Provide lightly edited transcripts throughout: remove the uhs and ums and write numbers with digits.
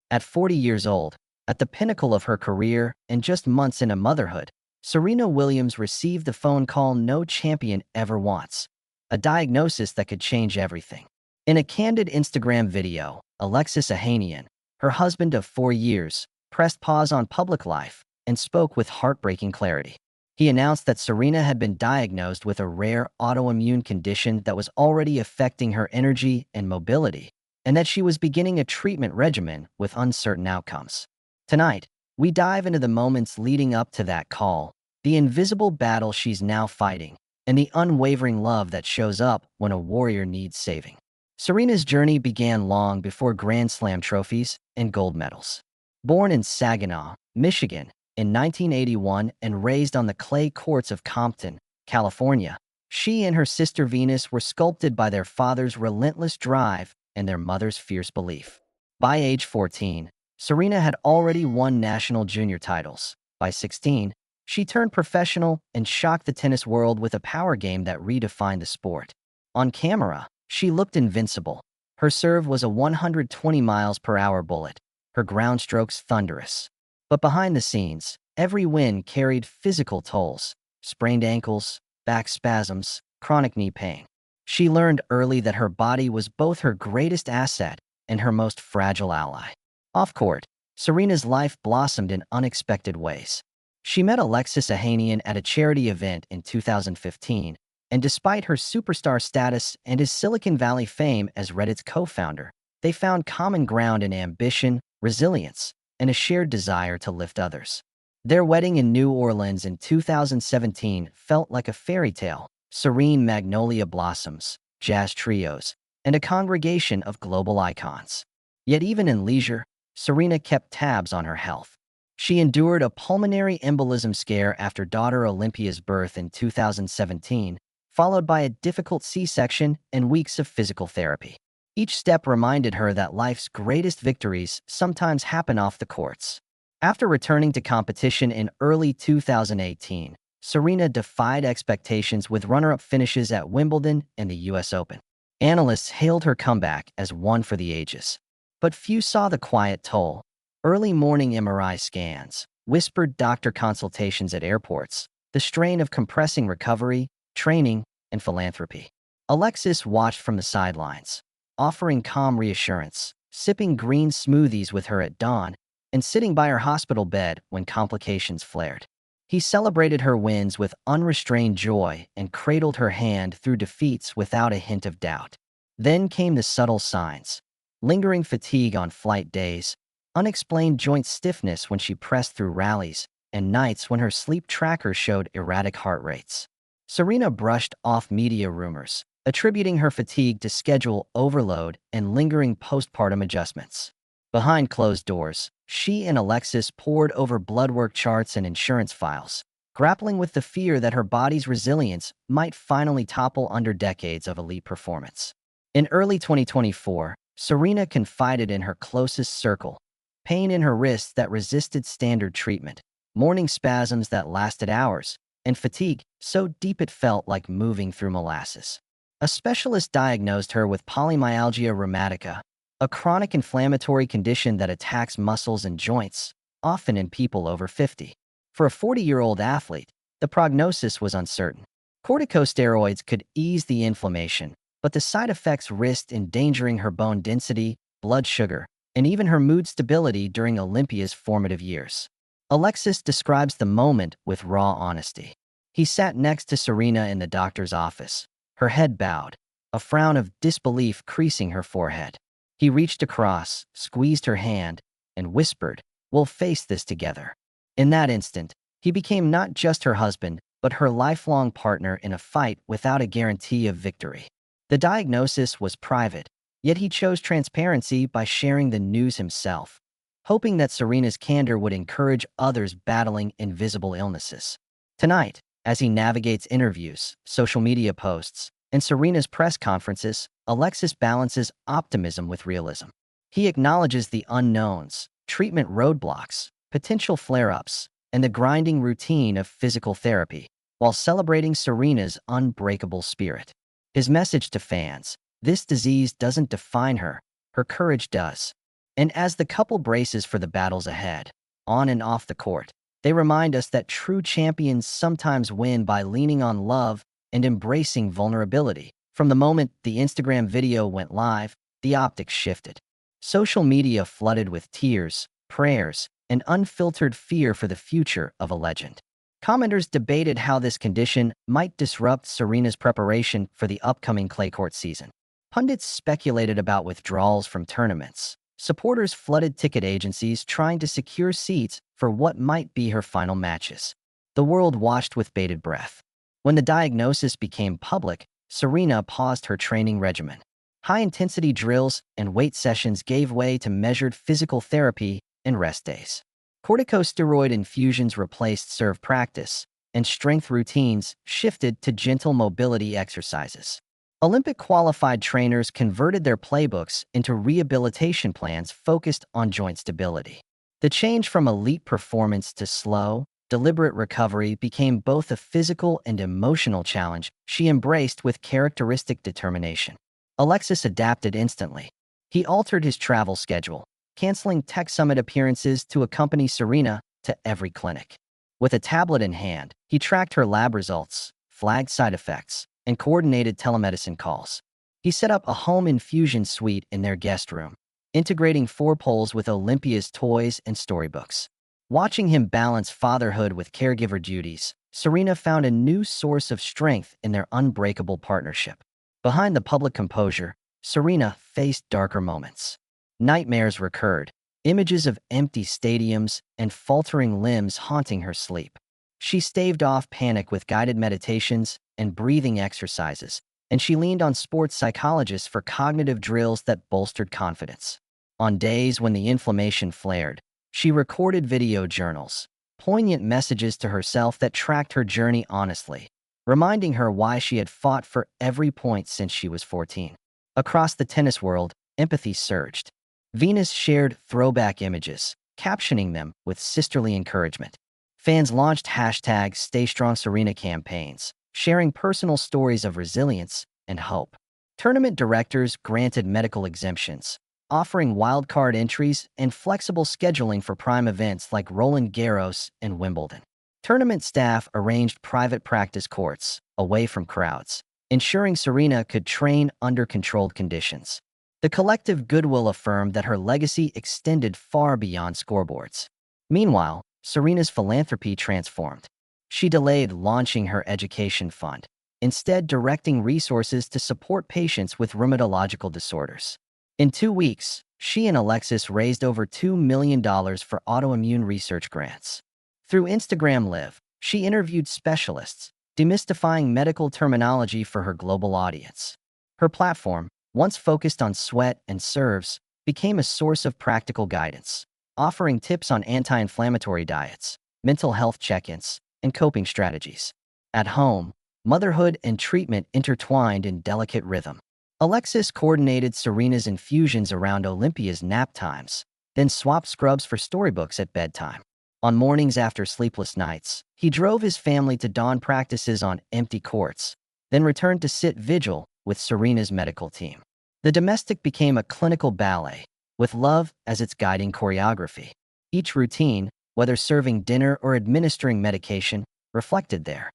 At 40 years old, at the pinnacle of her career and just months into motherhood, Serena Williams received the phone call no champion ever wants, a diagnosis that could change everything. In a candid Instagram video, Alexis Ohanian, her husband of 4 years, pressed pause on public life and spoke with heartbreaking clarity. He announced that Serena had been diagnosed with a rare autoimmune condition that was already affecting her energy and mobility, and that she was beginning a treatment regimen with uncertain outcomes. Tonight, we dive into the moments leading up to that call, the invisible battle she's now fighting, and the unwavering love that shows up when a warrior needs saving. Serena's journey began long before Grand Slam trophies and gold medals. Born in Saginaw, Michigan, in 1981 and raised on the clay courts of Compton, California, she and her sister Venus were sculpted by their father's relentless drive and their mother's fierce belief. By age 14, Serena had already won national junior titles. By 16, she turned professional and shocked the tennis world with a power game that redefined the sport. On camera, she looked invincible. Her serve was a 120 miles per hour bullet, her ground strokes thunderous. But behind the scenes, every win carried physical tolls: sprained ankles, back spasms, chronic knee pain. She learned early that her body was both her greatest asset and her most fragile ally. Off court, Serena's life blossomed in unexpected ways. She met Alexis Ohanian at a charity event in 2015, and despite her superstar status and his Silicon Valley fame as Reddit's co-founder, they found common ground in ambition, resilience, and a shared desire to lift others. Their wedding in New Orleans in 2017 felt like a fairy tale: serene magnolia blossoms, jazz trios, and a congregation of global icons. Yet even in leisure, Serena kept tabs on her health. She endured a pulmonary embolism scare after daughter Olympia's birth in 2017, followed by a difficult C-section and weeks of physical therapy. Each step reminded her that life's greatest victories sometimes happen off the courts. After returning to competition in early 2018, Serena defied expectations with runner-up finishes at Wimbledon and the US Open. Analysts hailed her comeback as one for the ages. But few saw the quiet toll: early morning MRI scans, whispered doctor consultations at airports, the strain of compressing recovery, training, and philanthropy. Alexis watched from the sidelines, offering calm reassurance, sipping green smoothies with her at dawn, and sitting by her hospital bed when complications flared. He celebrated her wins with unrestrained joy and cradled her hand through defeats without a hint of doubt. Then came the subtle signs: lingering fatigue on flight days, unexplained joint stiffness when she pressed through rallies, and nights when her sleep tracker showed erratic heart rates. Serena brushed off media rumors, attributing her fatigue to schedule overload and lingering postpartum adjustments. Behind closed doors, she and Alexis pored over blood work charts and insurance files, grappling with the fear that her body's resilience might finally topple under decades of elite performance. In early 2024, Serena confided in her closest circle: pain in her wrists that resisted standard treatment, morning spasms that lasted hours, and fatigue so deep it felt like moving through molasses. A specialist diagnosed her with polymyalgia rheumatica, a chronic inflammatory condition that attacks muscles and joints, often in people over 50. For a 40-year-old athlete, the prognosis was uncertain. Corticosteroids could ease the inflammation, but the side effects risked endangering her bone density, blood sugar, and even her mood stability during Olympia's formative years. Alexis describes the moment with raw honesty. He sat next to Serena in the doctor's office, her head bowed, a frown of disbelief creasing her forehead. He reached across, squeezed her hand, and whispered, "We'll face this together." In that instant, he became not just her husband, but her lifelong partner in a fight without a guarantee of victory. The diagnosis was private, yet he chose transparency by sharing the news himself, hoping that Serena's candor would encourage others battling invisible illnesses. Tonight, as he navigates interviews, social media posts, and Serena's press conferences, Alexis balances optimism with realism. He acknowledges the unknowns, treatment roadblocks, potential flare-ups, and the grinding routine of physical therapy, while celebrating Serena's unbreakable spirit. His message to fans: this disease doesn't define her, her courage does. And as the couple braces for the battles ahead, on and off the court, they remind us that true champions sometimes win by leaning on love and embracing vulnerability. From the moment the Instagram video went live, the optics shifted. Social media flooded with tears, prayers, and unfiltered fear for the future of a legend. Commenters debated how this condition might disrupt Serena's preparation for the upcoming clay court season. Pundits speculated about withdrawals from tournaments. Supporters flooded ticket agencies trying to secure seats for what might be her final matches. The world watched with bated breath. When the diagnosis became public, Serena paused her training regimen. High-intensity drills and weight sessions gave way to measured physical therapy and rest days. Corticosteroid infusions replaced serve practice, and strength routines shifted to gentle mobility exercises. Olympic-qualified trainers converted their playbooks into rehabilitation plans focused on joint stability. The change from elite performance to slow, deliberate recovery became both a physical and emotional challenge she embraced with characteristic determination. Alexis adapted instantly. He altered his travel schedule, canceling Tech Summit appearances to accompany Serena to every clinic. With a tablet in hand, he tracked her lab results, flagged side effects, and coordinated telemedicine calls. He set up a home infusion suite in their guest room, integrating 4 poles with Olympia's toys and storybooks. Watching him balance fatherhood with caregiver duties, Serena found a new source of strength in their unbreakable partnership. Behind the public composure, Serena faced darker moments. Nightmares recurred, images of empty stadiums and faltering limbs haunting her sleep. She staved off panic with guided meditations and breathing exercises, and she leaned on sports psychologists for cognitive drills that bolstered confidence. On days when the inflammation flared, she recorded video journals, poignant messages to herself that tracked her journey honestly, reminding her why she had fought for every point since she was 14. Across the tennis world, empathy surged. Venus shared throwback images, captioning them with sisterly encouragement. Fans launched #StayStrongSerena campaigns, sharing personal stories of resilience and hope. Tournament directors granted medical exemptions, offering wildcard entries and flexible scheduling for prime events like Roland Garros and Wimbledon. Tournament staff arranged private practice courts, away from crowds, ensuring Serena could train under controlled conditions. The collective goodwill affirmed that her legacy extended far beyond scoreboards. Meanwhile, Serena's philanthropy transformed. She delayed launching her education fund, instead directing resources to support patients with rheumatological disorders. In 2 weeks, she and Alexis raised over $2 million for autoimmune research grants. Through Instagram Live, she interviewed specialists, demystifying medical terminology for her global audience. Her platform, once focused on sweat and serves, became a source of practical guidance, offering tips on anti-inflammatory diets, mental health check-ins, and coping strategies. At home, motherhood and treatment intertwined in delicate rhythm. Alexis coordinated Serena's infusions around Olympia's nap times, then swapped scrubs for storybooks at bedtime. On mornings after sleepless nights, he drove his family to dawn practices on empty courts, then returned to sit vigil with Serena's medical team. The domestic became a clinical ballet, with love as its guiding choreography. Each routine, whether serving dinner or administering medication, reflected their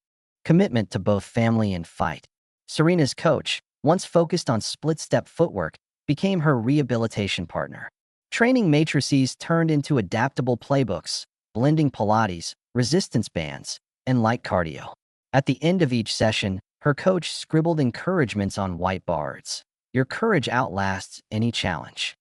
commitment to both family and fight. Serena's coach, once focused on split-step footwork, became her rehabilitation partner. Training matrices turned into adaptable playbooks, blending Pilates, resistance bands, and light cardio. At the end of each session, her coach scribbled encouragements on whiteboards. "Your courage outlasts any challenge."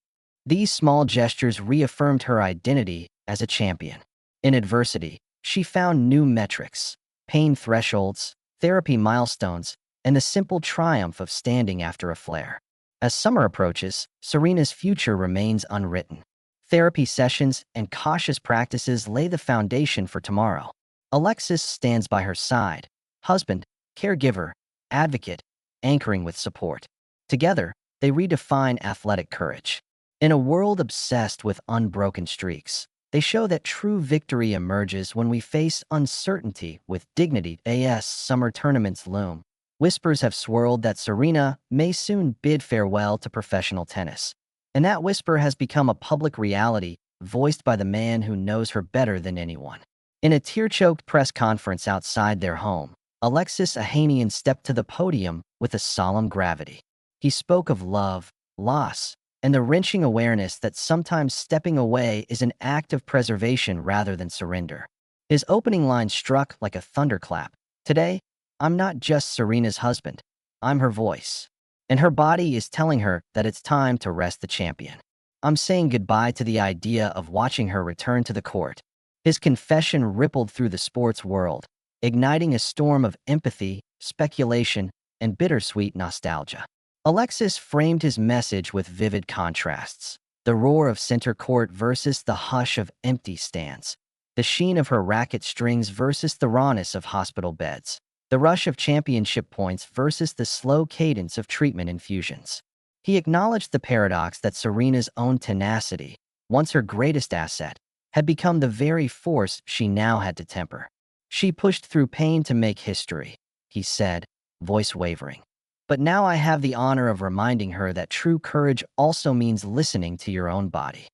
These small gestures reaffirmed her identity as a champion. In adversity, she found new metrics, pain thresholds, therapy milestones, and the simple triumph of standing after a flare. As summer approaches, Serena's future remains unwritten. Therapy sessions and cautious practices lay the foundation for tomorrow. Alexis stands by her side, husband, caregiver, advocate, anchoring with support. Together, they redefine athletic courage. In a world obsessed with unbroken streaks, they show that true victory emerges when we face uncertainty with dignity. As summer tournaments loom, whispers have swirled that Serena may soon bid farewell to professional tennis. And that whisper has become a public reality, voiced by the man who knows her better than anyone. In a tear-choked press conference outside their home, Alexis Ohanian stepped to the podium with a solemn gravity. He spoke of love, loss, and the wrenching awareness that sometimes stepping away is an act of preservation rather than surrender. His opening line struck like a thunderclap. Today, I'm not just Serena's husband. I'm her voice. And her body is telling her that it's time to rest the champion. I'm saying goodbye to the idea of watching her return to the court. His confession rippled through the sports world, igniting a storm of empathy, speculation, and bittersweet nostalgia. Alexis framed his message with vivid contrasts. The roar of center court versus the hush of empty stands. The sheen of her racket strings versus the rawness of hospital beds. The rush of championship points versus the slow cadence of treatment infusions. He acknowledged the paradox that Serena's own tenacity, once her greatest asset, had become the very force she now had to temper. She pushed through pain to make history, he said, voice wavering. But now I have the honor of reminding her that true courage also means listening to your own body.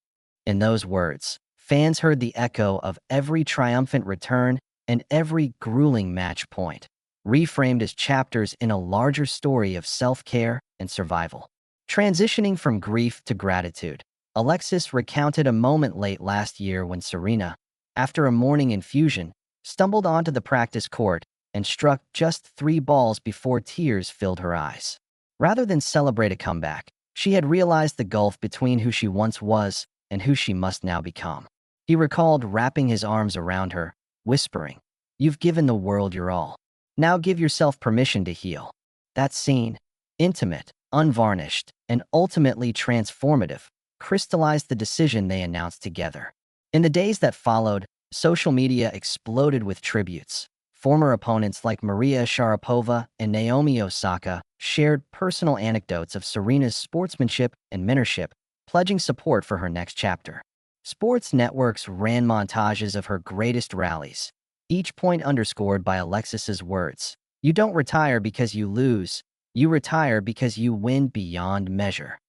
In those words, fans heard the echo of every triumphant return and every grueling match point, reframed as chapters in a larger story of self-care and survival. Transitioning from grief to gratitude, Alexis recounted a moment late last year when Serena, after a morning infusion, stumbled onto the practice court and struck just 3 balls before tears filled her eyes. Rather than celebrate a comeback, she had realized the gulf between who she once was and who she must now become. He recalled wrapping his arms around her, whispering, "You've given the world your all. Now give yourself permission to heal." That scene, intimate, unvarnished, and ultimately transformative, crystallized the decision they announced together. In the days that followed, social media exploded with tributes. Former opponents like Maria Sharapova and Naomi Osaka shared personal anecdotes of Serena's sportsmanship and mentorship, pledging support for her next chapter. Sports networks ran montages of her greatest rallies, each point underscored by Alexis's words, "You don't retire because you lose. You retire because you win beyond measure."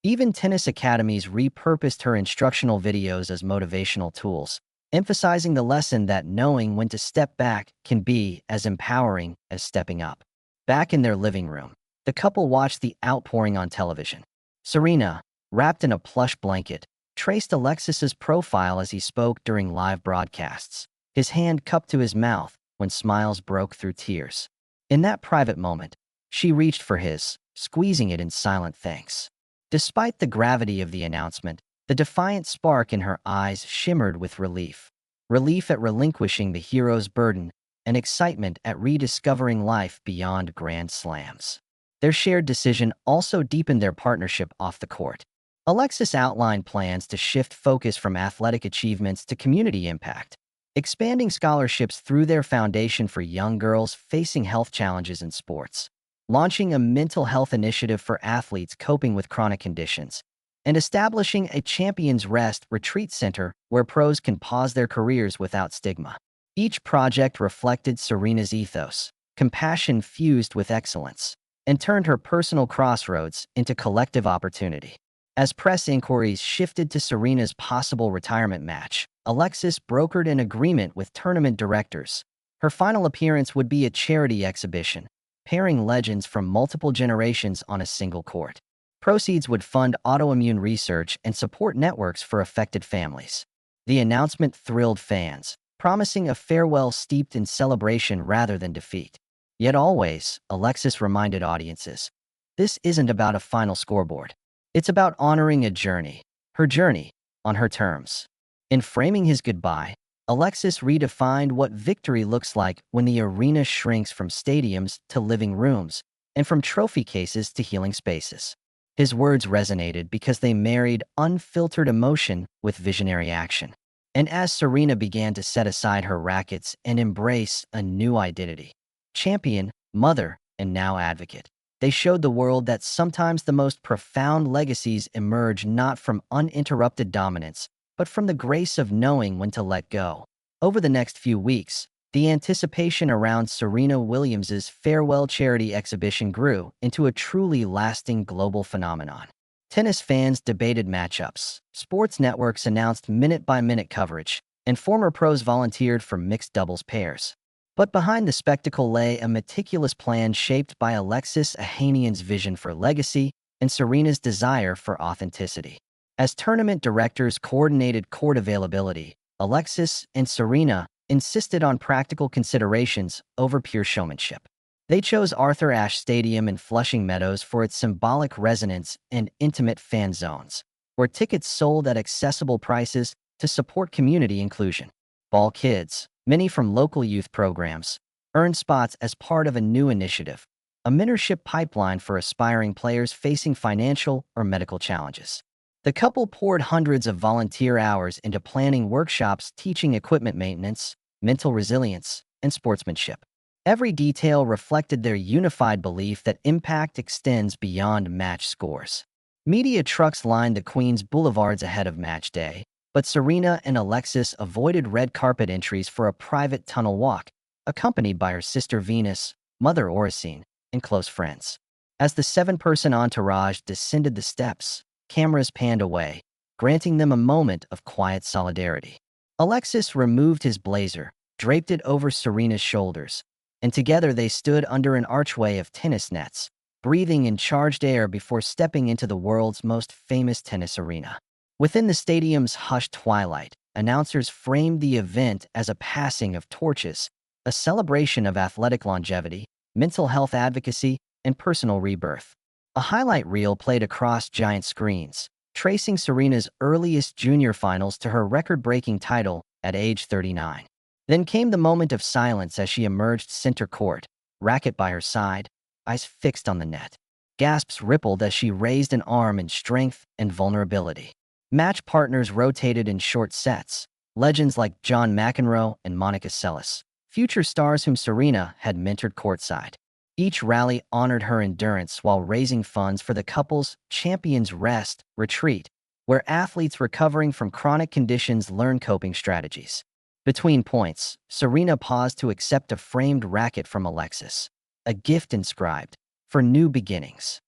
Even tennis academies repurposed her instructional videos as motivational tools, emphasizing the lesson that knowing when to step back can be as empowering as stepping up. Back in their living room, the couple watched the outpouring on television. Serena, wrapped in a plush blanket, traced Alexis's profile as he spoke during live broadcasts, his hand cupped to his mouth when smiles broke through tears. In that private moment, she reached for his, squeezing it in silent thanks. Despite the gravity of the announcement, the defiant spark in her eyes shimmered with relief. Relief at relinquishing the hero's burden and excitement at rediscovering life beyond grand slams. Their shared decision also deepened their partnership off the court. Alexis outlined plans to shift focus from athletic achievements to community impact, expanding scholarships through their foundation for young girls facing health challenges in sports, launching a mental health initiative for athletes coping with chronic conditions, and establishing a Champions Rest retreat center where pros can pause their careers without stigma. Each project reflected Serena's ethos, compassion fused with excellence, and turned her personal crossroads into collective opportunity. As press inquiries shifted to Serena's possible retirement match, Alexis brokered an agreement with tournament directors. Her final appearance would be a charity exhibition, pairing legends from multiple generations on a single court. Proceeds would fund autoimmune research and support networks for affected families. The announcement thrilled fans, promising a farewell steeped in celebration rather than defeat. Yet always, Alexis reminded audiences, this isn't about a final scoreboard. It's about honoring a journey, her journey, on her terms. In framing his goodbye, Alexis redefined what victory looks like when the arena shrinks from stadiums to living rooms and from trophy cases to healing spaces. His words resonated because they married unfiltered emotion with visionary action. And as Serena began to set aside her rackets and embrace a new identity, champion, mother, and now advocate, they showed the world that sometimes the most profound legacies emerge not from uninterrupted dominance, but from the grace of knowing when to let go. Over the next few weeks, the anticipation around Serena Williams's farewell charity exhibition grew into a truly lasting global phenomenon. Tennis fans debated matchups, sports networks announced minute-by-minute coverage, and former pros volunteered for mixed doubles pairs. But behind the spectacle lay a meticulous plan shaped by Alexis Ohanian's vision for legacy and Serena's desire for authenticity. As tournament directors coordinated court availability, Alexis and Serena insisted on practical considerations over pure showmanship. They chose Arthur Ashe Stadium in Flushing Meadows for its symbolic resonance and intimate fan zones, where tickets sold at accessible prices to support community inclusion. Ball Kids, many from local youth programs, earned spots as part of a new initiative, a mentorship pipeline for aspiring players facing financial or medical challenges. The couple poured hundreds of volunteer hours into planning workshops teaching equipment maintenance, mental resilience, and sportsmanship. Every detail reflected their unified belief that impact extends beyond match scores. Media trucks lined the Queens boulevards ahead of match day, but Serena and Alexis avoided red carpet entries for a private tunnel walk, accompanied by her sister Venus, mother Oracene, and close friends. As the seven-person entourage descended the steps, cameras panned away, granting them a moment of quiet solidarity. Alexis removed his blazer, draped it over Serena's shoulders, and together they stood under an archway of tennis nets, breathing in charged air before stepping into the world's most famous tennis arena. Within the stadium's hushed twilight, announcers framed the event as a passing of torches, a celebration of athletic longevity, mental health advocacy, and personal rebirth. A highlight reel played across giant screens, tracing Serena's earliest junior finals to her record-breaking title at age 39. Then came the moment of silence as she emerged center court, racket by her side, eyes fixed on the net. Gasps rippled as she raised an arm in strength and vulnerability. Match partners rotated in short sets, legends like John McEnroe and Monica Seles, future stars whom Serena had mentored courtside. Each rally honored her endurance while raising funds for the couple's Champions Rest retreat, where athletes recovering from chronic conditions learn coping strategies. Between points, Serena paused to accept a framed racket from Alexis, a gift inscribed, "For new beginnings."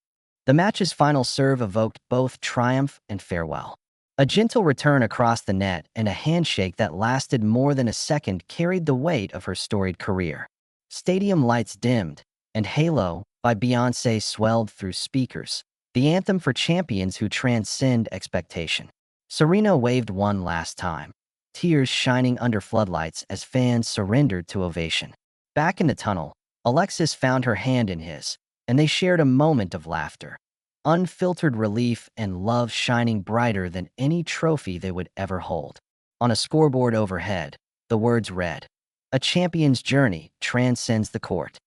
The match's final serve evoked both triumph and farewell. A gentle return across the net and a handshake that lasted more than a second carried the weight of her storied career. Stadium lights dimmed, and Halo by Beyoncé swelled through speakers, the anthem for champions who transcend expectation. Serena waved one last time, tears shining under floodlights as fans surrendered to ovation. Back in the tunnel, Alexis found her hand in his, and they shared a moment of laughter, unfiltered relief and love shining brighter than any trophy they would ever hold. On a scoreboard overhead, the words read, "A champion's journey transcends the court."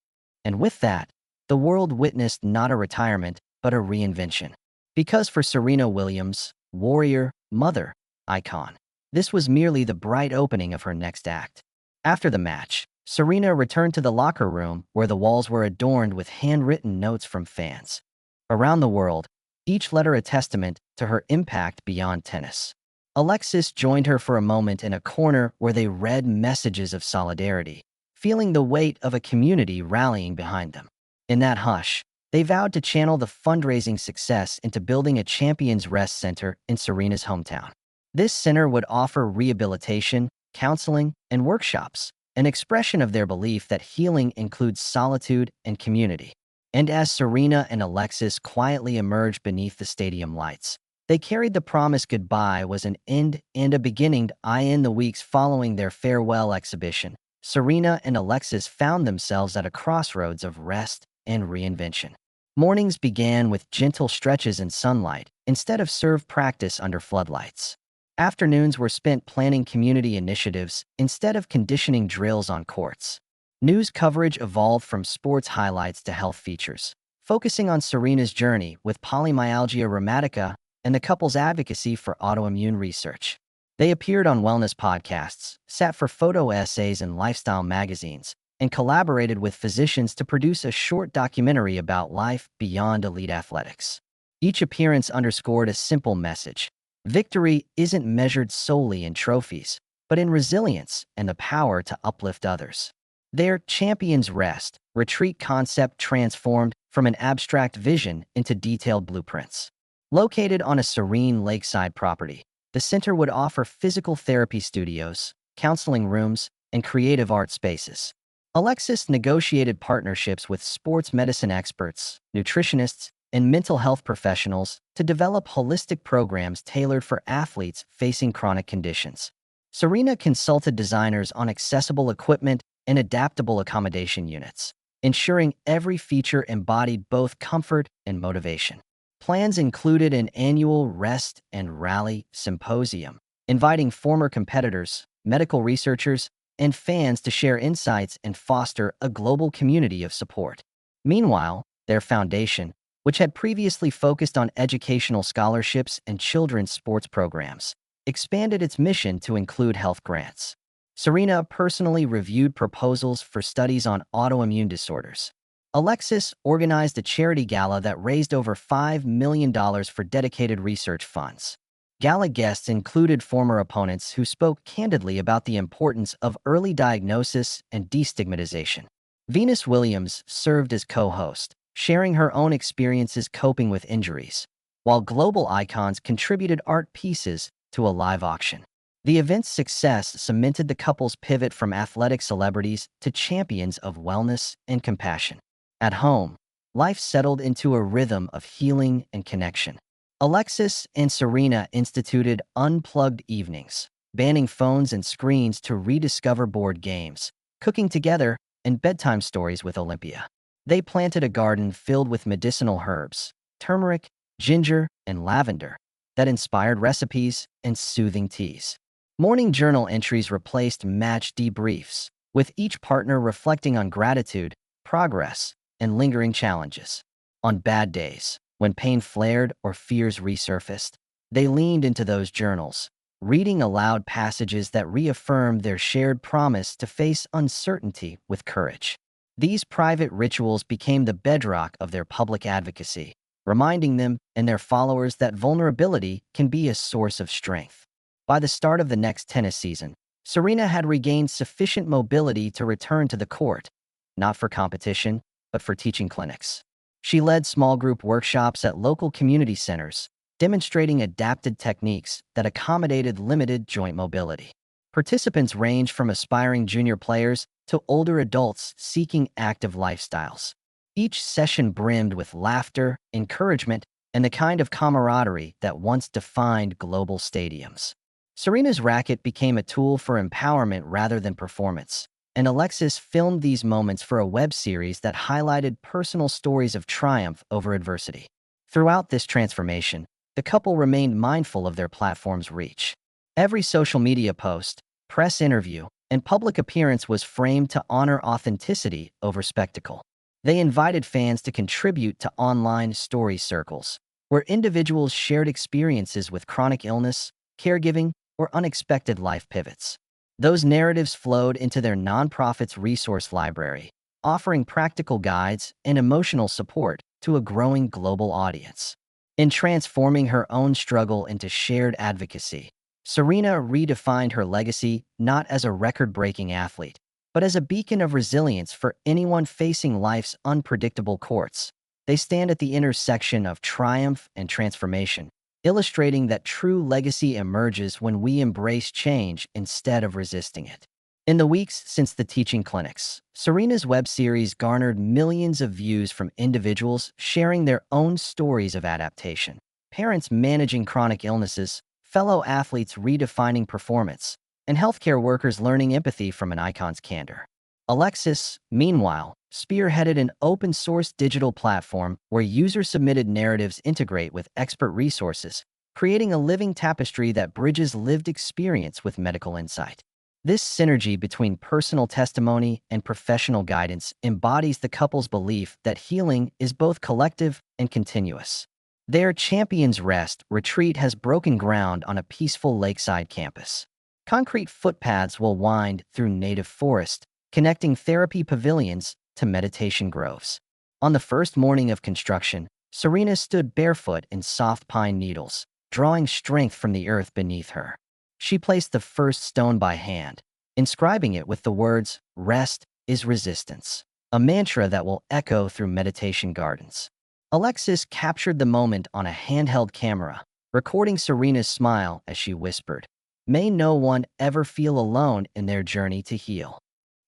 And with that, the world witnessed not a retirement, but a reinvention. Because for Serena Williams, warrior, mother, icon, this was merely the bright opening of her next act. After the match, Serena returned to the locker room where the walls were adorned with handwritten notes from fans. Around the world, each letter a testament to her impact beyond tennis. Alexis joined her for a moment in a corner where they read messages of solidarity, feeling the weight of a community rallying behind them. In that hush, they vowed to channel the fundraising success into building a Champions Rest Center in Serena's hometown. This center would offer rehabilitation, counseling, and workshops, an expression of their belief that healing includes solitude and community. And as Serena and Alexis quietly emerged beneath the stadium lights, they carried the promise goodbye was an end and a beginning. In the weeks following their farewell exhibition, Serena and Alexis found themselves at a crossroads of rest and reinvention. Mornings began with gentle stretches in sunlight instead of serve practice under floodlights. Afternoons were spent planning community initiatives instead of conditioning drills on courts. News coverage evolved from sports highlights to health features, focusing on Serena's journey with polymyalgia rheumatica and the couple's advocacy for autoimmune research. They appeared on wellness podcasts, sat for photo essays in lifestyle magazines, and collaborated with physicians to produce a short documentary about life beyond elite athletics. Each appearance underscored a simple message: victory isn't measured solely in trophies, but in resilience and the power to uplift others. Their Champions Rest retreat concept transformed from an abstract vision into detailed blueprints. Located on a serene lakeside property, the center would offer physical therapy studios, counseling rooms, and creative art spaces. Alexis negotiated partnerships with sports medicine experts, nutritionists, and mental health professionals to develop holistic programs tailored for athletes facing chronic conditions. Serena consulted designers on accessible equipment and adaptable accommodation units, ensuring every feature embodied both comfort and motivation. Plans included an annual Rest and Rally Symposium, inviting former competitors, medical researchers, and fans to share insights and foster a global community of support. Meanwhile, their foundation, which had previously focused on educational scholarships and children's sports programs, expanded its mission to include health grants. Serena personally reviewed proposals for studies on autoimmune disorders. Alexis organized a charity gala that raised over $5 million for dedicated research funds. Gala guests included former opponents who spoke candidly about the importance of early diagnosis and destigmatization. Venus Williams served as co-host, sharing her own experiences coping with injuries, while global icons contributed art pieces to a live auction. The event's success cemented the couple's pivot from athletic celebrities to champions of wellness and compassion. At home, life settled into a rhythm of healing and connection. Alexis and Serena instituted unplugged evenings, banning phones and screens to rediscover board games, cooking together, and bedtime stories with Olympia. They planted a garden filled with medicinal herbs, turmeric, ginger, and lavender, that inspired recipes and soothing teas. Morning journal entries replaced match debriefs, with each partner reflecting on gratitude, progress, and lingering challenges. On bad days, when pain flared or fears resurfaced, they leaned into those journals, reading aloud passages that reaffirmed their shared promise to face uncertainty with courage. These private rituals became the bedrock of their public advocacy, reminding them and their followers that vulnerability can be a source of strength. By the start of the next tennis season, Serena had regained sufficient mobility to return to the court, not for competition, but for teaching clinics. She led small group workshops at local community centers, demonstrating adapted techniques that accommodated limited joint mobility. Participants ranged from aspiring junior players to older adults seeking active lifestyles. Each session brimmed with laughter, encouragement, and the kind of camaraderie that once defined global stadiums. Serena's racket became a tool for empowerment rather than performance, and Alexis filmed these moments for a web series that highlighted personal stories of triumph over adversity. Throughout this transformation, the couple remained mindful of their platform's reach. Every social media post, press interview, and public appearance was framed to honor authenticity over spectacle. They invited fans to contribute to online story circles, where individuals shared experiences with chronic illness, caregiving, or unexpected life pivots. Those narratives flowed into their nonprofit's resource library, offering practical guides and emotional support to a growing global audience. In transforming her own struggle into shared advocacy, Serena redefined her legacy not as a record-breaking athlete, but as a beacon of resilience for anyone facing life's unpredictable courts. They stand at the intersection of triumph and transformation, illustrating that true legacy emerges when we embrace change instead of resisting it. In the weeks since the teaching clinics, Serena's web series garnered millions of views from individuals sharing their own stories of adaptation. Parents managing chronic illnesses, fellow athletes redefining performance, and healthcare workers learning empathy from an icon's candor. Alexis, meanwhile, spearheaded an open-source digital platform where user-submitted narratives integrate with expert resources, creating a living tapestry that bridges lived experience with medical insight. This synergy between personal testimony and professional guidance embodies the couple's belief that healing is both collective and continuous. Their Champions Rest retreat has broken ground on a peaceful lakeside campus. Concrete footpaths will wind through native forest, connecting therapy pavilions to meditation groves. On the first morning of construction, Serena stood barefoot in soft pine needles, drawing strength from the earth beneath her. She placed the first stone by hand, inscribing it with the words, "Rest is resistance," a mantra that will echo through meditation gardens. Alexis captured the moment on a handheld camera, recording Serena's smile as she whispered, "May no one ever feel alone in their journey to heal."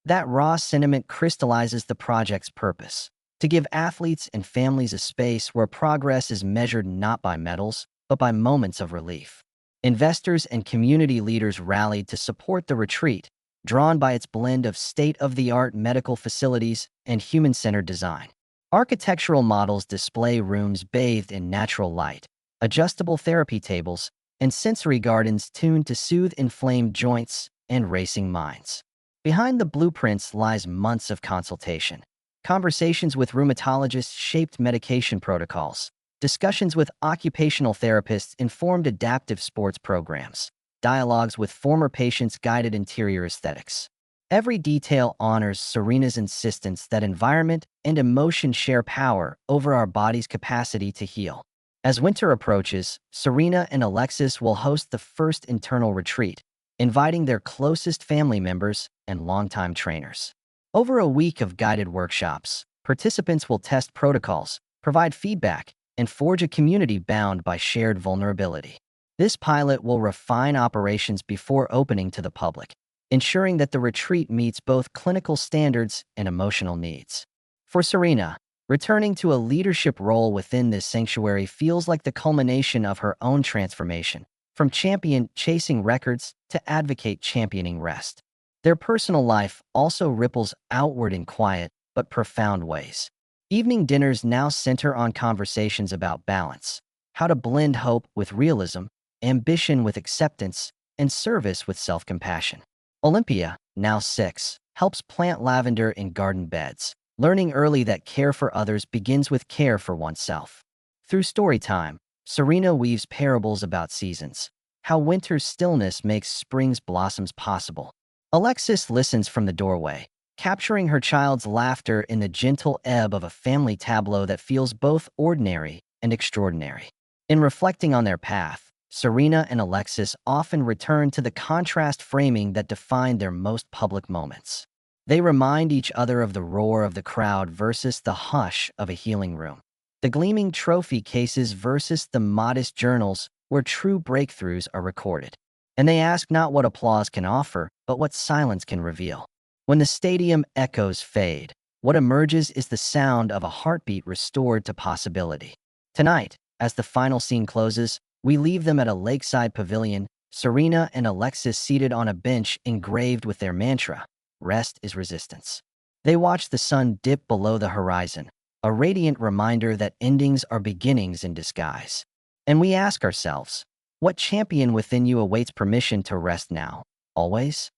That raw sentiment crystallizes the project's purpose: to give athletes and families a space where progress is measured not by medals, but by moments of relief. Investors and community leaders rallied to support the retreat, drawn by its blend of state-of-the-art medical facilities and human-centered design. Architectural models display rooms bathed in natural light, adjustable therapy tables, and sensory gardens tuned to soothe inflamed joints and racing minds. Behind the blueprints lies months of consultation. Conversations with rheumatologists shaped medication protocols. Discussions with occupational therapists informed adaptive sports programs. Dialogues with former patients guided interior aesthetics. Every detail honors Serena's insistence that environment and emotion share power over our body's capacity to heal. As winter approaches, Serena and Alexis will host the first internal retreat, inviting their closest family members and longtime trainers. Over a week of guided workshops, participants will test protocols, provide feedback, and forge a community bound by shared vulnerability. This pilot will refine operations before opening to the public, ensuring that the retreat meets both clinical standards and emotional needs. For Serena, returning to a leadership role within this sanctuary feels like the culmination of her own transformation, from champion chasing records to advocate championing rest. Their personal life also ripples outward in quiet but profound ways. Evening dinners now center on conversations about balance, how to blend hope with realism, ambition with acceptance, and service with self-compassion. Olympia, now 6, helps plant lavender in garden beds, learning early that care for others begins with care for oneself. Through story time, Serena weaves parables about seasons, how winter's stillness makes spring's blossoms possible. Alexis listens from the doorway, capturing her child's laughter in the gentle ebb of a family tableau that feels both ordinary and extraordinary. In reflecting on their path, Serena and Alexis often return to the contrast framing that defined their most public moments. They remind each other of the roar of the crowd versus the hush of a healing room, the gleaming trophy cases versus the modest journals where true breakthroughs are recorded. And they ask not what applause can offer, but what silence can reveal. When the stadium echoes fade, what emerges is the sound of a heartbeat restored to possibility. Tonight, as the final scene closes, we leave them at a lakeside pavilion, Serena and Alexis seated on a bench engraved with their mantra, "Rest is resistance." They watch the sun dip below the horizon, a radiant reminder that endings are beginnings in disguise. And we ask ourselves, what champion within you awaits permission to rest now, always?